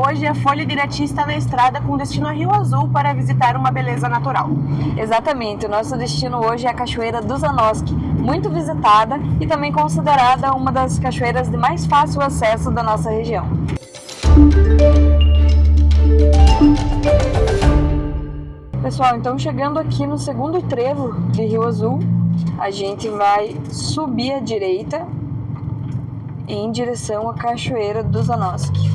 hoje, a Folha de Irati está na estrada com destino a Rio Azul para visitar uma beleza natural. Exatamente, o nosso destino hoje é a Cachoeira do Zanoski, muito visitada e também considerada uma das cachoeiras de mais fácil acesso da nossa região. Pessoal, então chegando aqui no segundo trevo de Rio Azul, a gente vai subir à direita em direção à Cachoeira do Zanoski.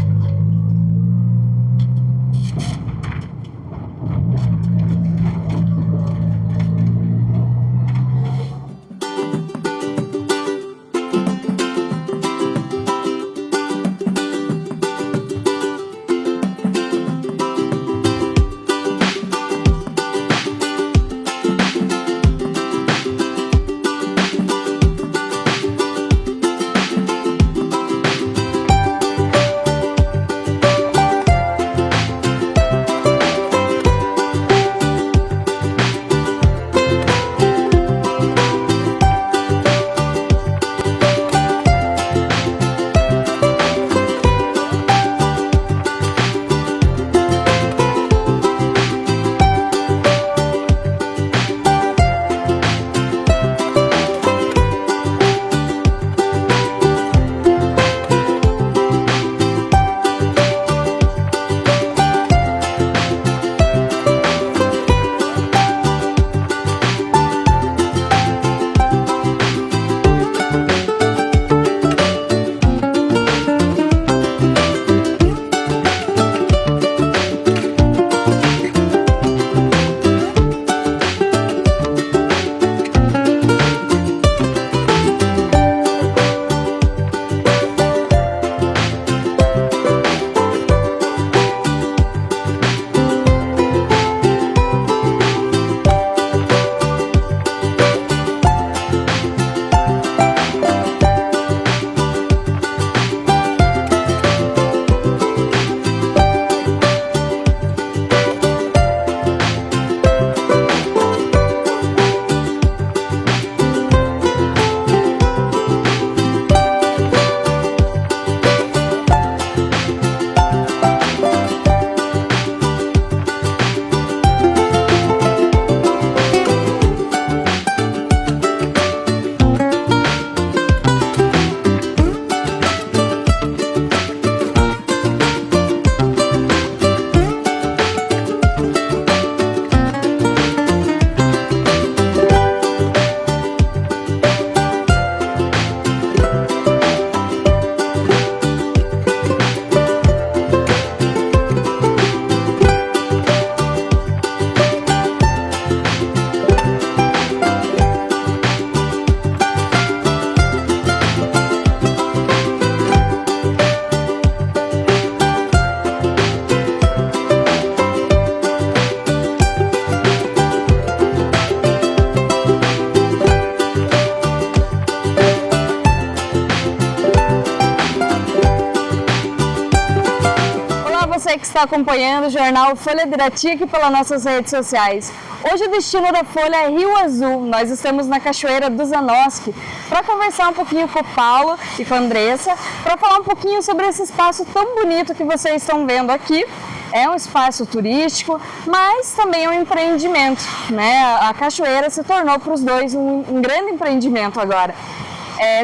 Você que está acompanhando o jornal Folha de Irati aqui pelas nossas redes sociais. Hoje o destino da Folha é Rio Azul. Nós estamos na Cachoeira do Zanoski para conversar um pouquinho com o Paulo e com a Andressa, para falar um pouquinho sobre esse espaço tão bonito que vocês estão vendo aqui. É um espaço turístico, mas também é um empreendimento, né? A cachoeira se tornou para os dois um grande empreendimento agora.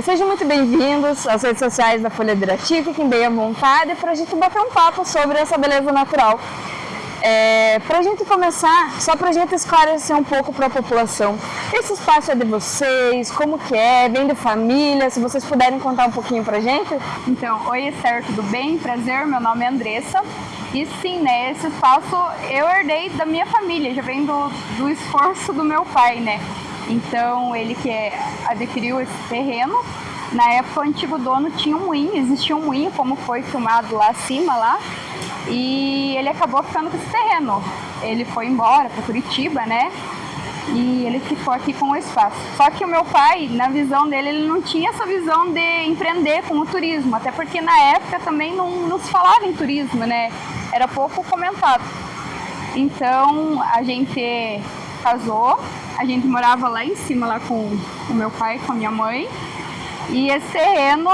Sejam muito bem-vindos às redes sociais da Folha de Irati, fiquem bem à vontade para a gente bater um papo sobre essa beleza natural. Para a gente começar, só para a gente esclarecer um pouco para a população, esse espaço é de vocês, como que é, vem de família, se vocês puderem contar um pouquinho para a gente? Então, oi Esther, tudo bem? Prazer, meu nome é Andressa. E sim, né, esse espaço eu herdei da minha família, já vem do esforço do meu pai, né? Então, ele que adquiriu esse terreno, na época o antigo dono tinha um moinho, existia um moinho, como foi filmado lá acima, lá, e ele acabou ficando com esse terreno. Ele foi embora para Curitiba, né, e ele ficou aqui com o espaço. Só que o meu pai, na visão dele, ele não tinha essa visão de empreender com o turismo, até porque na época também não se falava em turismo, né, era pouco comentado. Então, a gente casou, a gente morava lá em cima, lá com o meu pai, com a minha mãe, e esse terreno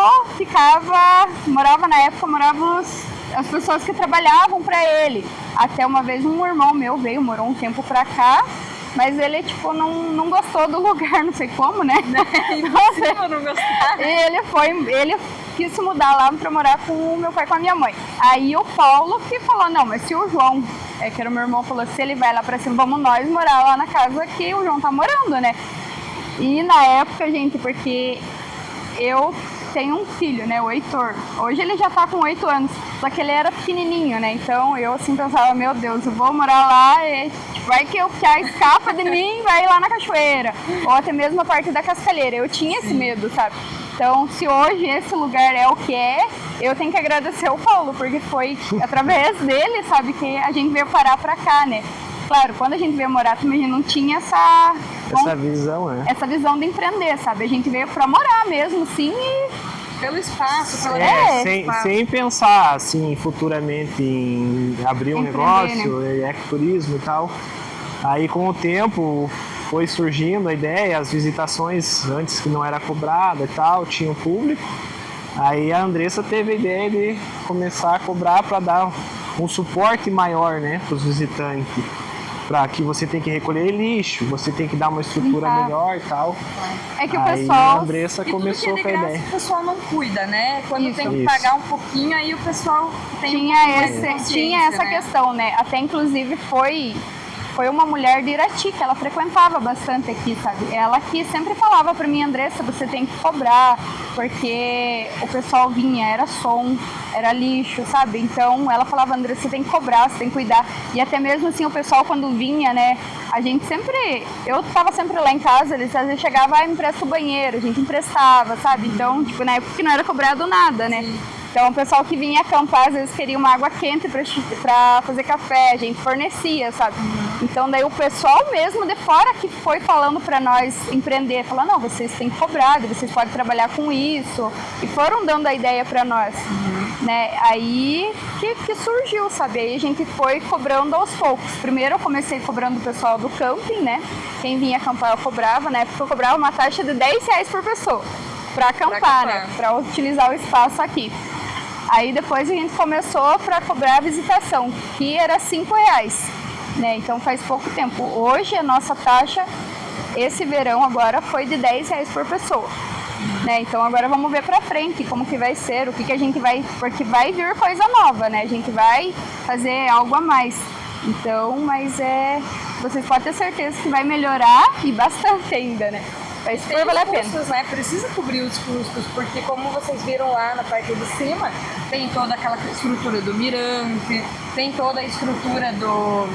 morava as pessoas que trabalhavam para ele. Até uma vez um irmão meu veio, morou um tempo pra cá, mas ele, tipo, não gostou do lugar, não sei como, né? Impossível não gostar. E ele quis se mudar lá pra morar com o meu pai e com a minha mãe. Aí o Paulo que falou, não, mas se o João, que era o meu irmão, falou, se ele vai lá pra cima, vamos nós morar lá na casa que o João tá morando, né? E na época, gente, porque eu tenho um filho, né, o Heitor. Hoje ele já tá com 8 anos, só que ele era pequenininho, né? Então eu assim pensava, meu Deus, eu vou morar lá e vai que a escapa de mim vai lá na cachoeira. Ou até mesmo a parte da cascalheira. Eu tinha esse medo, sabe? Então, se hoje esse lugar é o que é, eu tenho que agradecer o Paulo, porque foi através dele, sabe, que a gente veio parar pra cá, né? Claro, quando a gente veio morar também a gente não tinha essa visão, né? Essa visão de empreender, sabe? A gente veio pra morar mesmo, sim, e pelo espaço, sem pensar assim futuramente em abrir um negócio, né? Ecoturismo e tal. Aí com o tempo foi surgindo a ideia, as visitações antes que não era cobrada e tal, tinha o público. Aí a Andressa teve a ideia de começar a cobrar para dar um suporte maior, né, para os visitantes. Para que você tem que recolher lixo, você tem que dar uma estrutura melhor e tal. É que o aí pessoal... a Andressa começou com a ideia. O pessoal não cuida, né? Quando tem que pagar um pouquinho, aí o pessoal tem tinha essa questão, né? Até inclusive foi uma mulher de Irati, que ela frequentava bastante aqui, sabe? Ela que sempre falava pra mim, Andressa, você tem que cobrar, porque o pessoal vinha, era som, era lixo, sabe? Então ela falava, Andressa, você tem que cobrar, você tem que cuidar. E até mesmo assim, o pessoal quando vinha, né, a gente sempre, eu tava sempre lá em casa, eles às vezes chegavam, me empresta o banheiro, a gente emprestava, sabe? Então, tipo, na época que não era cobrado nada, né? Então, o pessoal que vinha acampar, às vezes queria uma água quente pra fazer café, a gente fornecia, sabe? Então, daí o pessoal mesmo de fora que foi falando pra nós empreender, falando, não, vocês têm que cobrar, vocês podem trabalhar com isso. E foram dando a ideia pra nós, né? Aí que surgiu, sabe? Aí a gente foi cobrando aos poucos. Primeiro eu comecei cobrando o pessoal do camping, né? Quem vinha acampar eu cobrava, na época eu cobrava uma taxa de R$10 por pessoa. Pra acampar, né? Pra utilizar o espaço aqui. Aí depois a gente começou para cobrar a visitação, que era R$5, né? Então faz pouco tempo. Hoje a nossa taxa, esse verão agora, foi de R$10 por pessoa, né? Então agora vamos ver para frente como que vai ser, o que a gente vai... Porque vai vir coisa nova, né? A gente vai fazer algo a mais. Então, mas vocês podem ter certeza que vai melhorar e bastante ainda, né? Vai super valer a pena. Custos, né? Precisa cobrir os custos, porque como vocês viram lá na parte de cima, tem toda aquela estrutura do mirante, tem toda a estrutura do...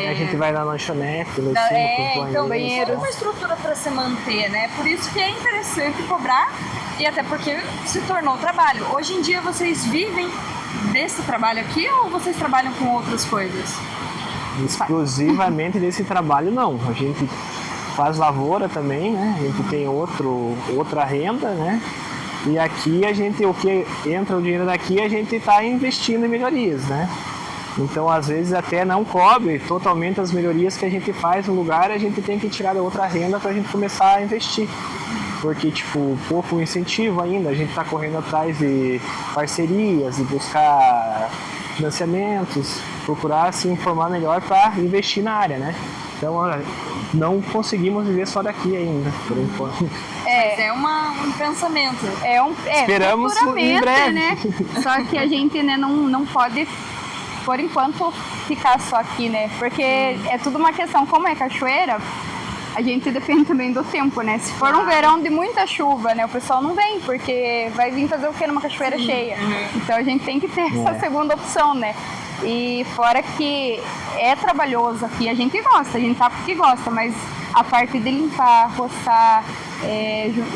A gente vai na lanchonete, no então banheiro. É uma estrutura para se manter, né? Por isso que é interessante cobrar e até porque se tornou trabalho. Hoje em dia vocês vivem desse trabalho aqui ou vocês trabalham com outras coisas? Exclusivamente desse trabalho não, a gente faz lavoura também, né? A gente tem outra renda, né? E aqui o que entra o dinheiro daqui, a gente está investindo em melhorias, né? Então, às vezes, até não cobre totalmente as melhorias que a gente faz no lugar, a gente tem que tirar da outra renda para a gente começar a investir. Porque, tipo, pouco incentivo ainda, a gente está correndo atrás de parcerias, de buscar financiamentos, procurar se informar melhor para investir na área, né? Então, não conseguimos viver só daqui ainda, por enquanto. Mas é um pensamento. Esperamos em breve. Né? Só que a gente, né, não pode, por enquanto, ficar só aqui, né? Porque é tudo uma questão, como é cachoeira, a gente depende também do tempo, né? Se for um verão de muita chuva, né, o pessoal não vem, porque vai vir fazer o quê numa cachoeira cheia? Então a gente tem que ter essa segunda opção, né? E fora que é trabalhoso aqui, a gente sabe porque gosta, mas a parte de limpar, roçar,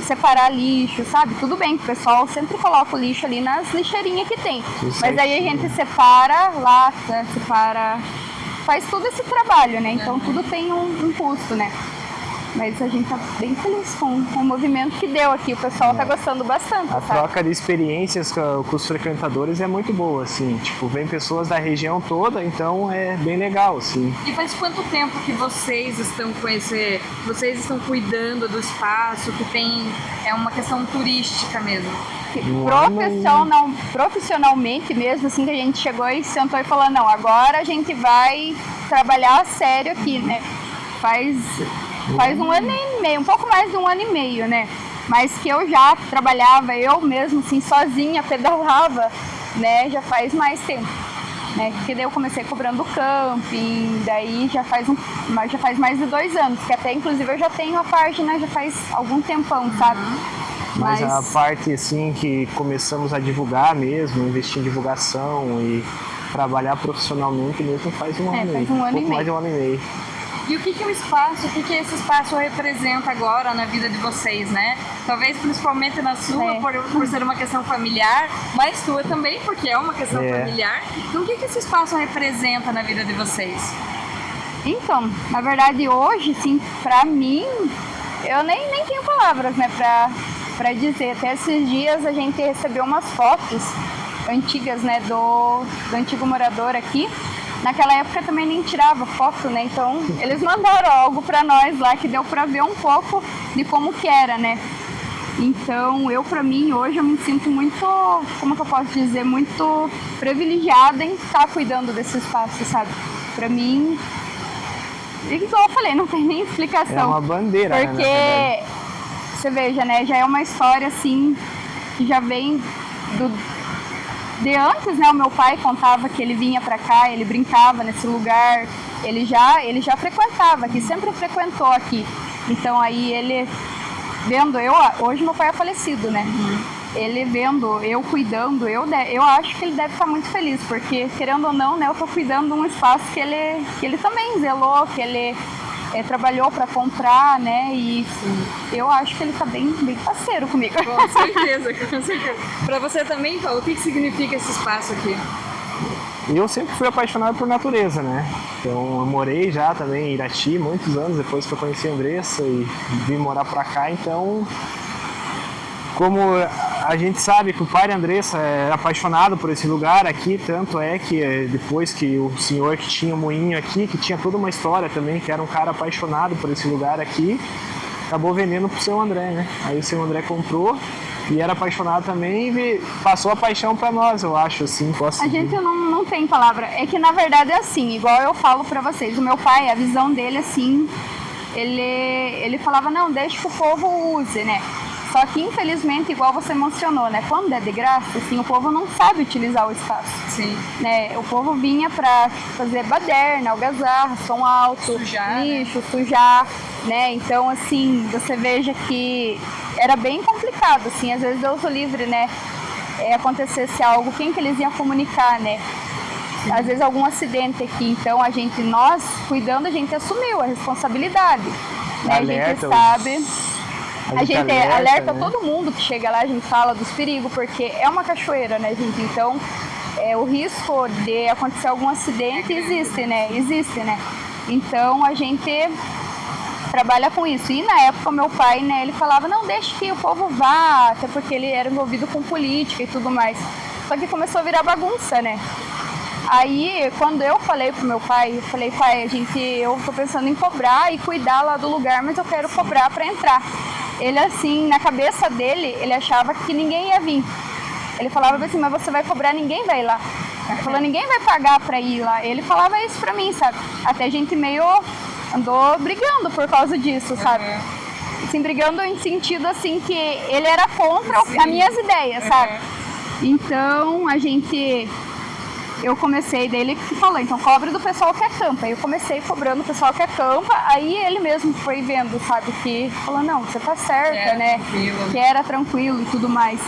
separar lixo, sabe? Tudo bem que o pessoal sempre coloca o lixo ali nas lixeirinhas que tem. Mas aí a gente separa lata, faz todo esse trabalho, né? Então tudo tem um custo, né? Mas a gente tá bem feliz com o movimento que deu aqui. O pessoal tá gostando bastante, A sabe? troca de experiências com os frequentadores é muito boa, assim. Tipo, vem pessoas da região toda, então é bem legal, assim. E faz quanto tempo que vocês estão vocês estão cuidando do espaço, que tem uma questão turística mesmo? Profissionalmente mesmo, assim, que a gente chegou e sentou e falou, não, agora a gente vai trabalhar a sério aqui, né? Faz 1 ano e meio, um pouco mais de 1 ano e meio, né? Mas que eu já trabalhava, eu mesmo, assim, sozinha, pedalava, né? Já faz mais tempo, né? Porque daí eu comecei cobrando camping, daí já faz mais de 2 anos, que até, inclusive, eu já tenho a página já faz algum tempão, sabe? Mas a parte, assim, que começamos a divulgar mesmo, investir em divulgação e trabalhar profissionalmente mesmo faz 1 ano e meio. Faz 1 ano e meio. Mais de 1 ano e meio. E o que o espaço, o que esse espaço representa agora na vida de vocês, né? Talvez principalmente na sua, por ser uma questão familiar, mas sua também, porque é uma questão familiar. Então o que esse espaço representa na vida de vocês? Então, na verdade hoje, sim, pra mim, eu nem tenho palavras, né, pra dizer. Até esses dias a gente recebeu umas fotos antigas, né, do antigo morador aqui. Naquela época também nem tirava foto, né? Então eles mandaram algo pra nós lá que deu pra ver um pouco de como que era, né? Então pra mim, hoje eu me sinto muito, como que eu posso dizer, muito privilegiada em estar cuidando desse espaço, sabe? Pra mim, igual eu falei, não tem nem explicação. É uma bandeira, porque, né? você veja, né? Já é uma história assim, que já vem de antes, né? O meu pai contava que ele vinha pra cá, ele brincava nesse lugar, ele já frequentava aqui, sempre frequentou aqui. Então aí ele vendo hoje meu pai é falecido, né? Ele vendo eu cuidando, eu acho que ele deve estar muito feliz, porque querendo ou não, né, eu tô cuidando de um espaço que ele também zelou, que ele trabalhou para comprar, né? E eu acho que ele tá bem parceiro comigo. Com certeza, com certeza. Para você também, Paulo, o que significa esse espaço aqui? Eu sempre fui apaixonado por natureza, né? Então eu morei já também em Irati muitos anos depois que eu conheci a Andressa e vim morar pra cá, então como a gente sabe que o pai da Andressa é apaixonado por esse lugar aqui, tanto é que depois que o senhor que tinha o moinho aqui, que tinha toda uma história também, que era um cara apaixonado por esse lugar aqui, acabou vendendo pro seu André, né? Aí o seu André comprou e era apaixonado também e passou a paixão pra nós, eu acho, assim, posso A dizer. gente não tem palavra, é que na verdade é assim, igual eu falo pra vocês, o meu pai, a visão dele assim, ele falava, não, deixa que o povo use, né? Só que, infelizmente, igual você mencionou, né? Quando é de graça, assim, o povo não sabe utilizar o espaço. Sim. Né? O povo vinha pra fazer baderna, algazarra, som alto, Sujar, lixo, sujar, né? Então, assim, você veja que era bem complicado, assim. Às vezes, Deus o livre, né? Acontecesse algo, quem que eles iam comunicar, né? Às vezes, algum acidente aqui. Então, nós, cuidando, a gente assumiu a responsabilidade. Né? A gente sabe... A gente alerta, né? Todo mundo que chega lá, a gente fala dos perigos, porque é uma cachoeira, né, gente? Então, o risco de acontecer algum acidente existe, né? Então, a gente trabalha com isso. E na época, meu pai, né, ele falava, não, deixa que o povo vá, até porque ele era envolvido com política e tudo mais. Só que começou a virar bagunça, né? Aí, quando eu falei pro meu pai, eu falei, pai, eu tô pensando em cobrar e cuidar lá do lugar, mas eu quero cobrar pra entrar. Ele, assim, na cabeça dele, ele achava que ninguém ia vir. Ele falava assim, mas você vai cobrar, ninguém vai lá. Ele falou, ninguém vai pagar pra ir lá. Ele falava isso pra mim, sabe? Até a gente meio andou brigando por causa disso, sabe? Assim, brigando em sentido, assim, que ele era contra as minhas ideias, sabe? Então, eu comecei dele que falou, então cobre do pessoal que acampa. Eu comecei cobrando o pessoal que acampa, aí ele mesmo foi vendo, sabe, que falou, não, você tá certa, né? Tranquilo. Que era tranquilo e tudo mais.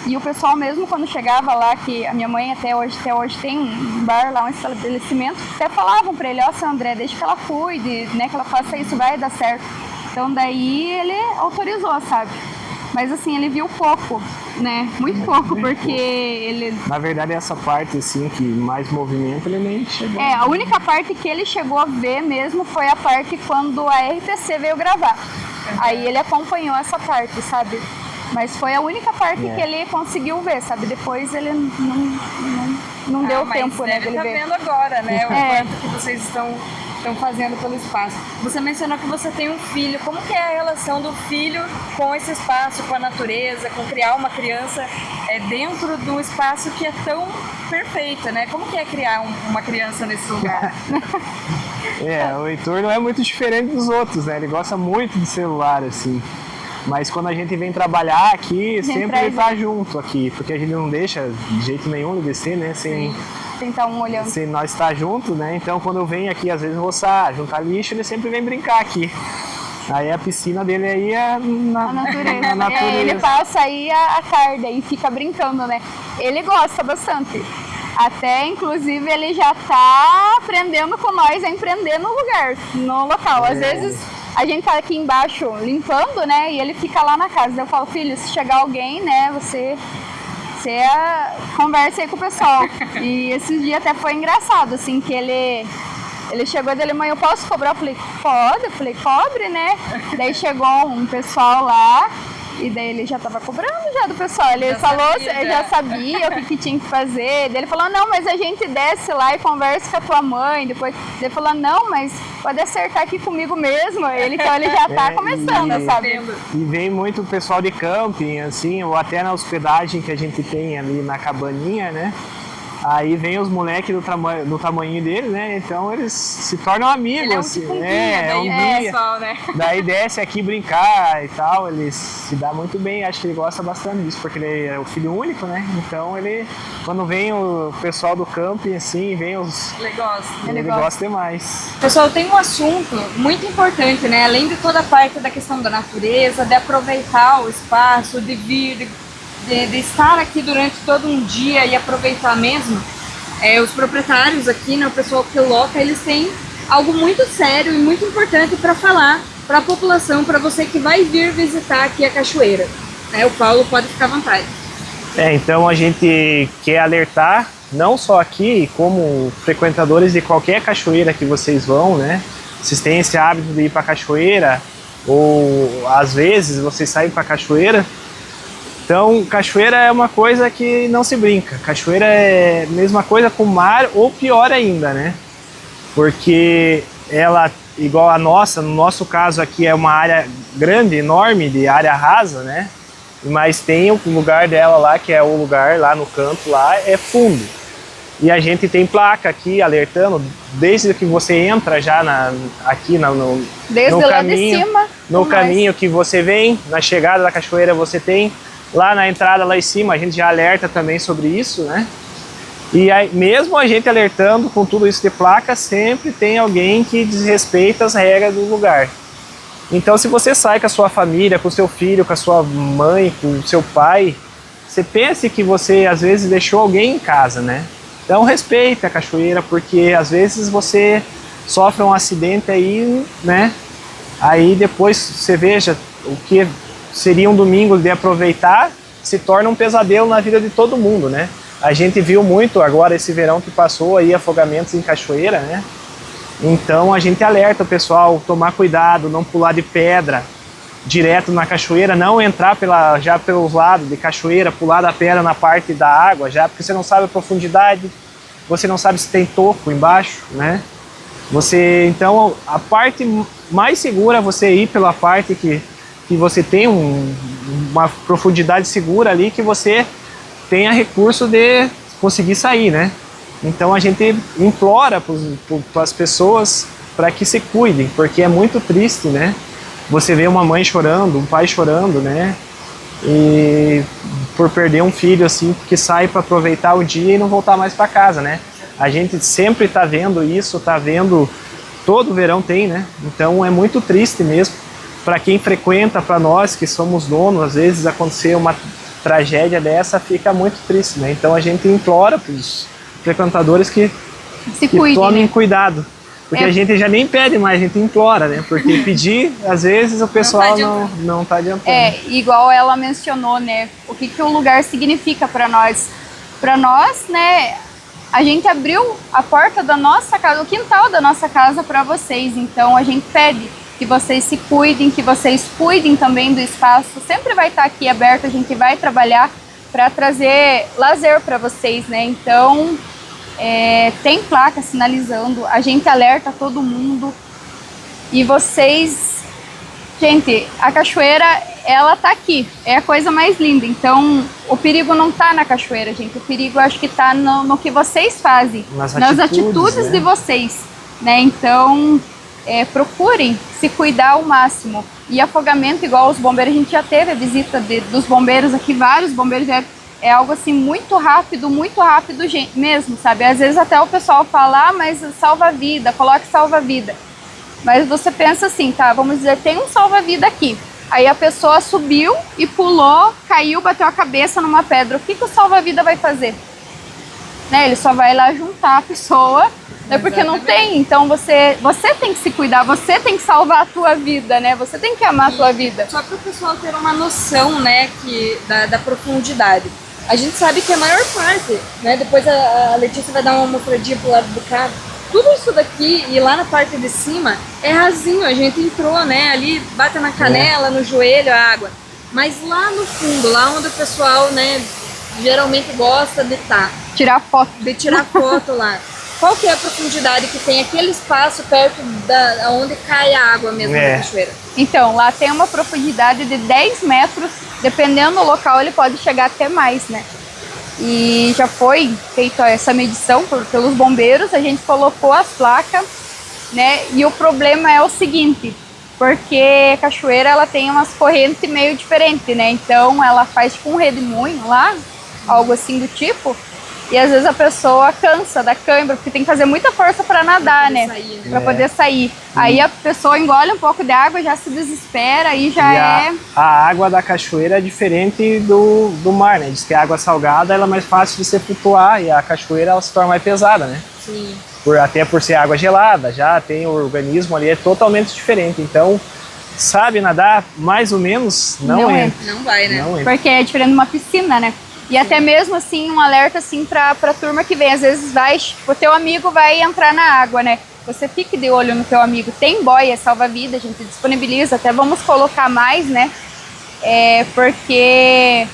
E o pessoal mesmo quando chegava lá, que a minha mãe até hoje tem um bar lá, um estabelecimento, até falavam pra ele, ó, seu André, deixa que ela cuide, né, que ela faça isso, vai dar certo. Então daí ele autorizou, sabe? Mas assim, ele viu pouco né? Muito pouco, porque ele... Na verdade, essa parte assim que mais movimento, ele nem chegou. A única parte que ele chegou a ver mesmo foi a parte quando a RPC veio gravar. Aí ele acompanhou essa parte, sabe? Mas foi a única parte que ele conseguiu ver, sabe? Depois ele não deu tempo, né, dele ver. Vendo agora, né? O quanto que vocês estão fazendo pelo espaço. Você mencionou que você tem um filho. Como que é a relação do filho com esse espaço, com a natureza, com criar uma criança dentro de um espaço que é tão perfeito, né? Como que é criar uma criança nesse lugar? O Heitor não é muito diferente dos outros, né? Ele gosta muito de celular, assim. Mas quando a gente vem trabalhar aqui, sempre ele tá junto aqui, porque a gente não deixa de jeito nenhum ele descer, né? Sem olhando. Sem nós estar junto, né? Então quando eu venho aqui, às vezes eu vou juntar lixo, ele sempre vem brincar aqui. Aí a piscina dele aí é na natureza. Ele passa aí a tarde e fica brincando, né? Ele gosta bastante. Até, inclusive, ele já tá aprendendo com nós a empreender no local. Às vezes a gente tá aqui embaixo limpando, né? E ele fica lá na casa. Eu falo, filho, se chegar alguém, né? Você conversa aí com o pessoal. E esses dias até foi engraçado, assim, que ele chegou dele, mãe, eu posso cobrar? Eu falei, pode. Eu falei, cobre, né? Daí chegou um pessoal lá. E daí ele já tava cobrando já do pessoal. Ele falou, já sabia o que tinha que fazer. Daí ele falou, não, mas a gente desce lá e conversa com a tua mãe. Depois ele falou, não, mas pode acertar aqui comigo mesmo. Então ele já tá começando, sabe? E vem muito pessoal de camping, assim, ou até na hospedagem que a gente tem ali na cabaninha, né? Aí vem os moleques do tamanho dele, né? Então eles se tornam amigos. Ele assim. Um guia, pessoal, né? Daí desce aqui brincar e tal, ele se dá muito bem, acho que ele gosta bastante disso, porque ele é o filho único, né? Então quando vem o pessoal do camping, assim, vem os... Ele gosta demais. Pessoal, tem um assunto muito importante, né? Além de toda a parte da questão da natureza, de aproveitar o espaço, de vir, de estar aqui durante todo um dia e aproveitar mesmo, os proprietários aqui, né, o pessoal que loca, eles têm algo muito sério e muito importante para falar para a população, para você que vai vir visitar aqui a cachoeira. O Paulo pode ficar à vontade. Então a gente quer alertar, não só aqui, como frequentadores de qualquer cachoeira que vocês vão, né? Vocês têm esse hábito de ir para a cachoeira, ou às vezes vocês saem para a cachoeira. Então, cachoeira é uma coisa que não se brinca. Cachoeira é a mesma coisa com mar, ou pior ainda, né? Porque ela, igual a nossa, no nosso caso aqui é uma área grande, enorme, de área rasa, né? Mas tem o lugar dela lá, que é o lugar lá no canto, lá é fundo. E a gente tem placa aqui alertando, desde que você entra já aqui no caminho, lá de cima, no caminho que você vem, na chegada da cachoeira você tem. Lá na entrada, lá em cima, a gente já alerta também sobre isso, né? E aí, mesmo a gente alertando com tudo isso de placa, sempre tem alguém que desrespeita as regras do lugar. Então, se você sai com a sua família, com o seu filho, com a sua mãe, com o seu pai, você pense que você, às vezes, deixou alguém em casa, né? Então, respeite a cachoeira, porque, às vezes, você sofre um acidente aí, né? Aí, depois, você veja o que seria um domingo de aproveitar, se torna um pesadelo na vida de todo mundo, né? A gente viu muito agora esse verão que passou aí afogamentos em cachoeira, né? Então a gente alerta o pessoal tomar cuidado, não pular de pedra direto na cachoeira, não entrar já pelos lados de cachoeira, pular da pedra na parte da água, já porque você não sabe a profundidade, você não sabe se tem topo embaixo, né? Então a parte mais segura é você ir pela parte que você tem uma profundidade segura ali, que você tenha recurso de conseguir sair, né? Então a gente implora para as pessoas para que se cuidem, porque é muito triste, né? Você vê uma mãe chorando, um pai chorando, né? E por perder um filho assim, que sai para aproveitar o dia e não voltar mais para casa, né? A gente sempre está vendo isso, está vendo, todo verão tem, né? Então é muito triste mesmo. Para quem frequenta, para nós que somos donos, às vezes acontecer uma tragédia dessa, fica muito triste, né? Então a gente implora para os frequentadores que tomem cuidado. Porque a gente já nem pede mais, a gente implora, né? Porque pedir, às vezes, o pessoal não tá adiantando. Igual ela mencionou, né? O que o lugar significa para nós. Para nós, né? A gente abriu a porta da nossa casa, o quintal da nossa casa para vocês. Então, a gente pede que vocês se cuidem, que vocês cuidem também do espaço. Sempre vai estar aqui aberto, a gente vai trabalhar para trazer lazer para vocês, né? Então, tem placa sinalizando, a gente alerta todo mundo. E vocês... Gente, a cachoeira, ela tá aqui, é a coisa mais linda. Então, o perigo não tá na cachoeira, gente. O perigo, acho que tá no que vocês fazem, nas atitudes né? de vocês, né? Então, procurem se cuidar ao máximo. E afogamento, igual os bombeiros, a gente já teve a visita dos bombeiros aqui, vários bombeiros, é algo assim muito rápido mesmo, sabe? Às vezes até o pessoal fala, mas salva-vida, coloque salva-vida. Mas você pensa assim, tá, vamos dizer, tem um salva-vida aqui. Aí a pessoa subiu e pulou, caiu, bateu a cabeça numa pedra. O que o salva-vida vai fazer? Né? Ele só vai lá juntar a pessoa, né? Porque não tem. Então você tem que se cuidar, você tem que salvar a tua vida, né? Você tem que amar a tua vida. Só para o pessoal ter uma noção, né, da profundidade. A gente sabe que a maior parte, né, depois a Letícia vai dar uma mostradinha pro lado do carro, tudo isso daqui e lá na parte de cima é rasinho, a gente entrou, né, ali bate na canela, no joelho a água. Mas lá no fundo, lá onde o pessoal, né, geralmente gosta de tirar foto lá. Qual que é a profundidade que tem aquele espaço perto da onde cai a água mesmo da cachoeira? Então, lá tem uma profundidade de 10 metros, dependendo do local ele pode chegar até mais, né? E já foi feita essa medição pelos bombeiros, a gente colocou as placas, né? E o problema é o seguinte, porque a cachoeira ela tem umas correntes meio diferentes, né? Então ela faz tipo um redemoinho lá, algo assim do tipo, e às vezes a pessoa cansa da cãibra, porque tem que fazer muita força para nadar, né? Para poder sair. Aí a pessoa engole um pouco de água, já se desespera e já A água da cachoeira é diferente do mar, né? Diz que a água salgada ela é mais fácil de você flutuar e a cachoeira ela se torna mais pesada, né? Sim. Até por ser água gelada, já tem o organismo ali, é totalmente diferente. Então, sabe nadar mais ou menos, não entra. Não vai, né? Não entra. Porque é diferente de uma piscina, né? E até mesmo assim, um alerta assim pra turma que vem, às vezes o teu amigo vai entrar na água, né? Você fique de olho no teu amigo. Tem boia, salva-vida, a gente disponibiliza, até vamos colocar mais, né? Porque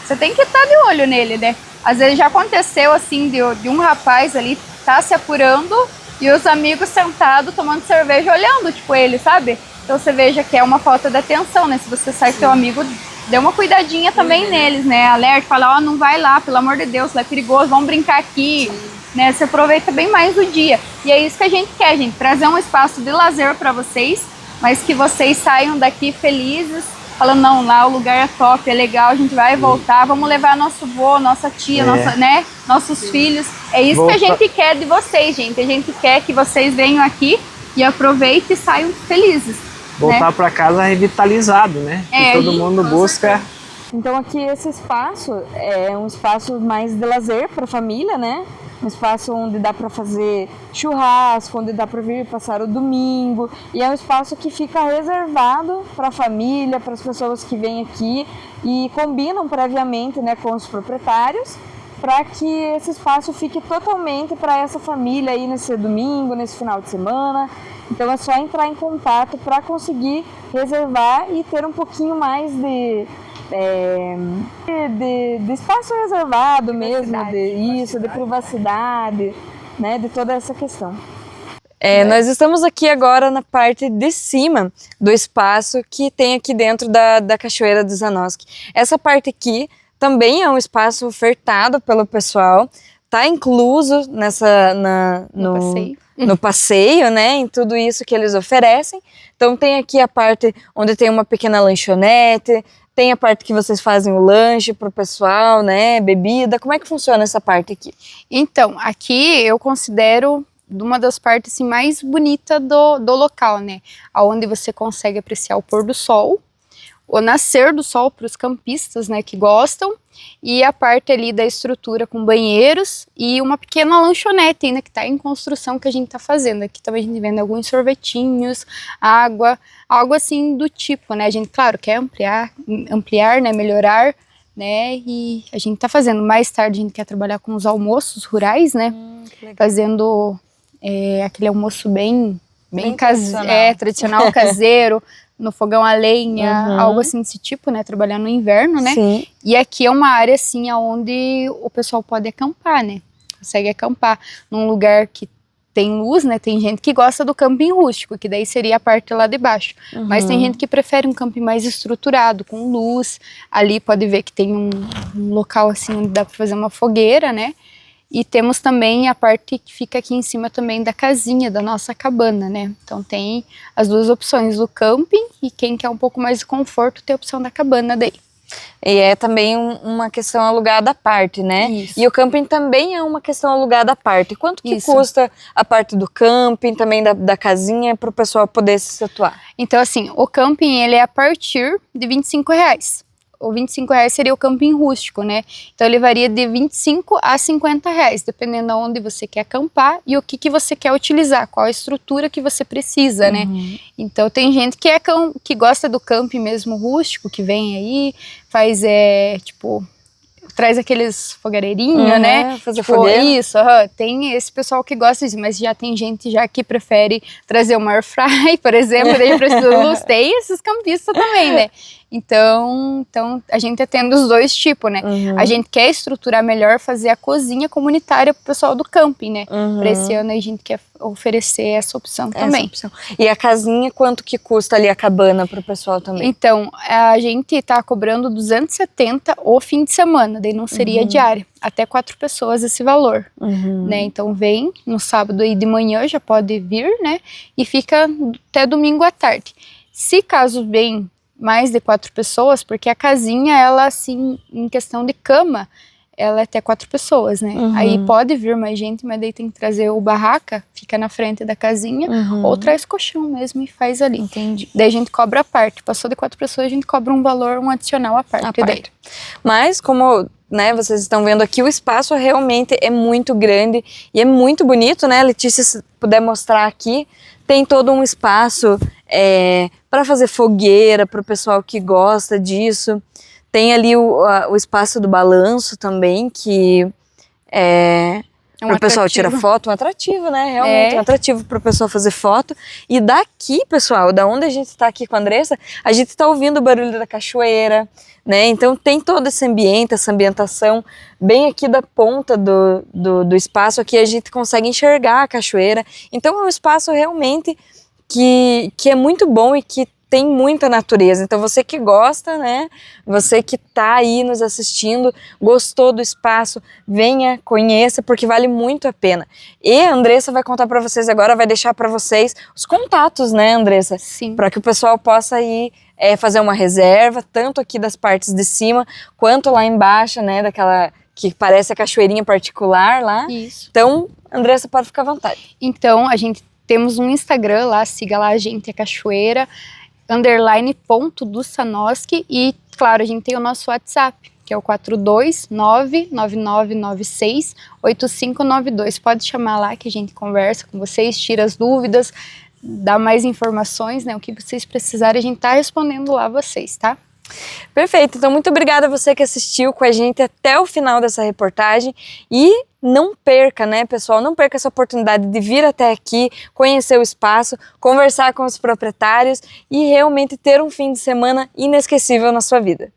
você tem que estar de olho nele, né? Às vezes já aconteceu assim, de um rapaz ali tá se apurando e os amigos sentados tomando cerveja olhando, tipo, ele, sabe? Então você veja que é uma falta de atenção, né? Se você sai com teu amigo, dê uma cuidadinha também neles, né? Alerta, fala, não vai lá, pelo amor de Deus, lá é perigoso, vamos brincar aqui, né? Você aproveita bem mais o dia. E é isso que a gente quer, gente, trazer um espaço de lazer para vocês, mas que vocês saiam daqui felizes, falando, não, lá o lugar é top, é legal, a gente vai voltar, vamos levar nosso vô, nossa tia, né? Nossos filhos. É isso que a gente quer de vocês, gente. A gente quer que vocês venham aqui e aproveitem e saiam felizes. Voltar para casa revitalizado, né? Que todo mundo busca. Então aqui esse espaço é um espaço mais de lazer para a família, né? Um espaço onde dá para fazer churrasco, onde dá para vir passar o domingo. E é um espaço que fica reservado para a família, para as pessoas que vêm aqui e combinam previamente, né, com os proprietários, para que esse espaço fique totalmente para essa família aí nesse domingo, nesse final de semana. Então é só entrar em contato para conseguir reservar e ter um pouquinho mais de espaço reservado mesmo, de privacidade, né, de toda essa questão. Nós estamos aqui agora na parte de cima do espaço que tem aqui dentro da Cachoeira do Zanoski. Essa parte aqui também é um espaço ofertado pelo pessoal, tá incluso no passeio, né, em tudo isso que eles oferecem. Então tem aqui a parte onde tem uma pequena lanchonete, tem a parte que vocês fazem o lanche para o pessoal, né, bebida. Como é que funciona essa parte aqui? Então, aqui eu considero uma das partes assim, mais bonitas do local, né, onde você consegue apreciar o pôr do sol, o nascer do sol para os campistas, né, que gostam, e a parte ali da estrutura com banheiros e uma pequena lanchonete ainda que está em construção que a gente está fazendo. Aqui também a gente vende alguns sorvetinhos, água, algo assim do tipo, né? A gente, claro, quer ampliar, né, melhorar, né? E a gente está fazendo. Mais tarde a gente quer trabalhar com os almoços rurais, né? Fazendo aquele almoço bem tradicional, caseiro, no fogão a lenha, algo assim desse tipo, né? Trabalhar no inverno, né? Sim. E aqui é uma área, assim, onde o pessoal pode acampar, né? Consegue acampar num lugar que tem luz, né? Tem gente que gosta do camping rústico, que daí seria a parte lá de baixo. Mas tem gente que prefere um camping mais estruturado, com luz. Ali pode ver que tem um local, assim, onde dá para fazer uma fogueira, né? E temos também a parte que fica aqui em cima também da casinha, da nossa cabana, né? Então tem as duas opções, do camping, e quem quer um pouco mais de conforto tem a opção da cabana daí. E é também uma questão alugada à parte, né? Isso. E o camping também é uma questão alugada à parte. Quanto que custa a parte do camping, também da casinha, para o pessoal poder se situar? Então assim, o camping ele é a partir de R$25. O R$25 seria o camping rústico, né? Então ele varia de R$25 a R$50, dependendo de onde você quer acampar e o que você quer utilizar, qual a estrutura que você precisa, né? Então tem gente que gosta do camping mesmo rústico, que vem aí, faz traz aqueles fogareirinhos, né? Fazer fogueira. Isso, tem esse pessoal que gosta disso, mas já tem gente já que prefere trazer uma air fry, por exemplo, daí precisa de luz. Tem esses campistas também, né? Então a gente atende os dois tipos, né? A gente quer estruturar melhor, fazer a cozinha comunitária pro pessoal do camping, né? Para esse ano a gente quer oferecer essa opção também. E a casinha, quanto que custa ali a cabana pro pessoal também? Então, a gente tá cobrando 270 o fim de semana, daí não seria diária. Até 4 pessoas esse valor, né? Então vem no sábado aí de manhã, já pode vir, né? E fica até domingo à tarde. Se caso vem mais de 4 pessoas, porque a casinha, ela assim, em questão de cama, ela é até 4 pessoas, né? Aí pode vir mais gente, mas daí tem que trazer o barraca, fica na frente da casinha, ou traz colchão mesmo e faz ali. Entendi. Daí a gente cobra a parte. Passou de 4 pessoas, a gente cobra um valor, um adicional à parte. Daí. Mas como, né, vocês estão vendo aqui, o espaço realmente é muito grande e é muito bonito, né, Letícia, se puder mostrar aqui, tem todo um espaço para fazer fogueira, para o pessoal que gosta disso. Tem ali o espaço do balanço também, que o pessoal tira foto, um atrativo, né? Realmente um atrativo para o pessoal fazer foto. E daqui, pessoal, da onde a gente está aqui com a Andressa, a gente está ouvindo o barulho da cachoeira, né? Então tem todo esse ambiente, essa ambientação bem aqui da ponta do espaço. Aqui a gente consegue enxergar a cachoeira. Então é um espaço realmente que é muito bom e que tem muita natureza. Então você que gosta, né, você que tá aí nos assistindo, gostou do espaço, venha, conheça, porque vale muito a pena. E a Andressa vai contar para vocês agora, vai deixar para vocês os contatos, né, Andressa? Sim. Para que o pessoal possa ir fazer uma reserva, tanto aqui das partes de cima, quanto lá embaixo, né, daquela que parece a cachoeirinha particular lá. Isso. Então, Andressa, pode ficar à vontade. Então, a gente temos um Instagram lá, siga lá a gente, a Cachoeira, _.do_Sanoski, e claro, a gente tem o nosso WhatsApp, que é o 42999968592. Pode chamar lá que a gente conversa com vocês, tira as dúvidas, dá mais informações, né? O que vocês precisarem, a gente tá respondendo lá a vocês, tá? Perfeito, então muito obrigada a você que assistiu com a gente até o final dessa reportagem e não perca, né, pessoal, não perca essa oportunidade de vir até aqui, conhecer o espaço, conversar com os proprietários e realmente ter um fim de semana inesquecível na sua vida.